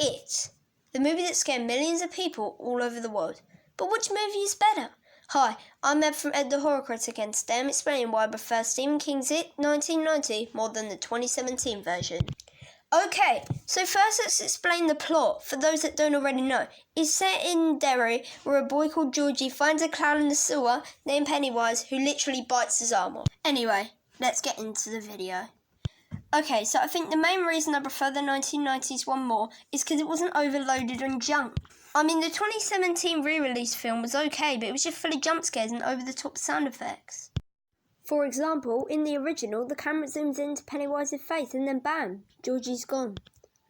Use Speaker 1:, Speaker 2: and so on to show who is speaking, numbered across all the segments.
Speaker 1: It, the movie that scared millions of people all over the world. But which movie is better? Hi, I'm Ed from Ed the Horror Critic, and today I'm explaining why I prefer Stephen King's It 1990 more than the 2017 version. Okay, so first let's explain the plot, for those that don't already know. It's set in Derry, where a boy called Georgie finds a clown in the sewer named Pennywise, who literally bites his arm off. Anyway, let's get into the video. Okay, so I think the main reason I prefer the 1990s one more is because it wasn't overloaded on junk. I mean, the 2017 re-release film was okay, but it was just full of jump scares and over-the-top sound effects. For example, in the original, the camera zooms into Pennywise's face and then bam, Georgie's gone.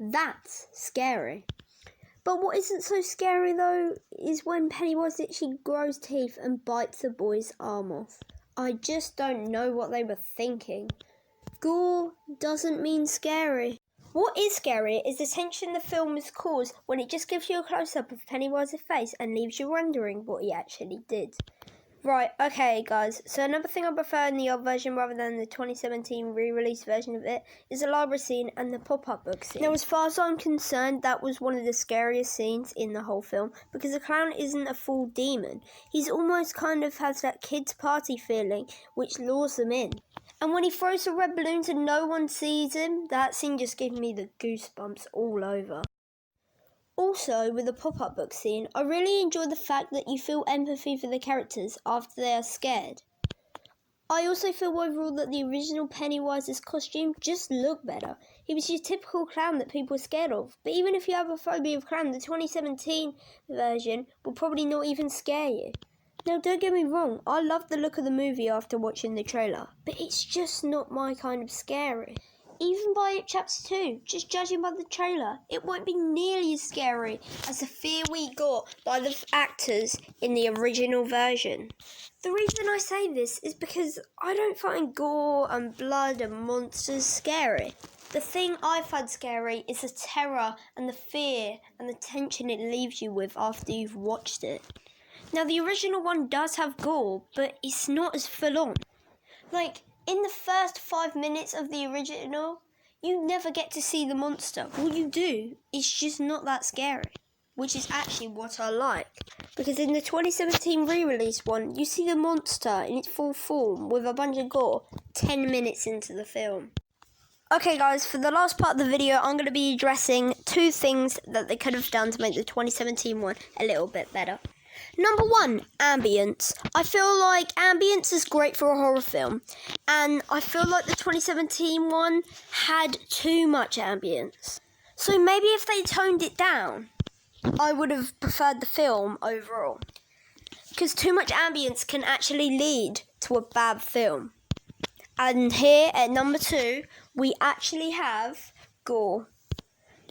Speaker 1: That's scary. But what isn't so scary though is when Pennywise actually grows teeth and bites the boy's arm off. I just don't know what they were thinking. Gore doesn't mean scary. What is scary is the tension the film has caused when it just gives you a close-up of Pennywise's face and leaves you wondering what he actually did. Right, okay guys, so another thing I prefer in the old version rather than the 2017 re-release version of it is the library scene and the pop-up book scene. Now as far as I'm concerned, that was one of the scariest scenes in the whole film because the clown isn't a full demon. He's almost kind of has that kids party feeling which lures them in. And when he throws the red balloons and no one sees him, that scene just gave me the goosebumps all over. Also, with the pop-up book scene, I really enjoy the fact that you feel empathy for the characters after they are scared. I also feel overall that the original Pennywise's costume just looked better. He was your typical clown that people were scared of. But even if you have a phobia of clown, the 2017 version will probably not even scare you. Now, don't get me wrong, I love the look of the movie after watching the trailer, but it's just not my kind of scary. Even by It Chapter 2, just judging by the trailer, it won't be nearly as scary as the fear we got by the actors in the original version. The reason I say this is because I don't find gore and blood and monsters scary. The thing I find scary is the terror and the fear and the tension it leaves you with after you've watched it. Now, the original one does have gore, but it's not as full on. Like, in the first 5 minutes of the original, you never get to see the monster. What you do is just not that scary, which is actually what I like. Because in the 2017 re-release one, you see the monster in its full form with a bunch of gore 10 minutes into the film. Okay guys, for the last part of the video, I'm going to be addressing 2 things that they could have done to make the 2017 one a little bit better. Number 1, ambience. I feel like ambience is great for a horror film, and I feel like the 2017 one had too much ambience. So maybe if they toned it down, I would have preferred the film overall. Because too much ambience can actually lead to a bad film. And here at number 2, we actually have gore.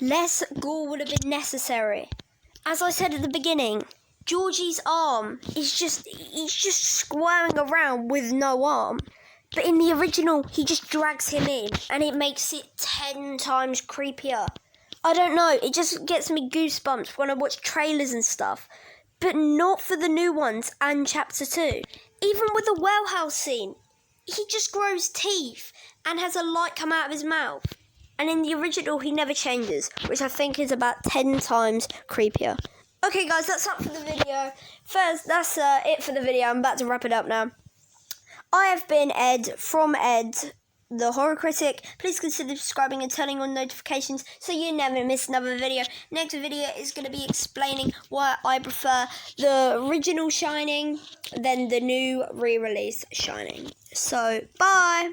Speaker 1: Less gore would have been necessary. As I said at the beginning, Georgie's arm is he's just squirming around with no arm. But in the original, he just drags him in, and it makes it 10 times creepier. I don't know, it just gets me goosebumps when I watch trailers and stuff. But not for the new ones and Chapter 2. Even with the well house scene, he just grows teeth and has a light come out of his mouth. And in the original, he never changes, which I think is about 10 times creepier. Okay guys, that's up for the video. First, that's it for the video. I'm about to wrap it up now. I have been Ed from Ed, the Horror Critic. Please consider subscribing and turning on notifications so you never miss another video. Next video is going to be explaining why I prefer the original Shining than the new re-release Shining. So, bye!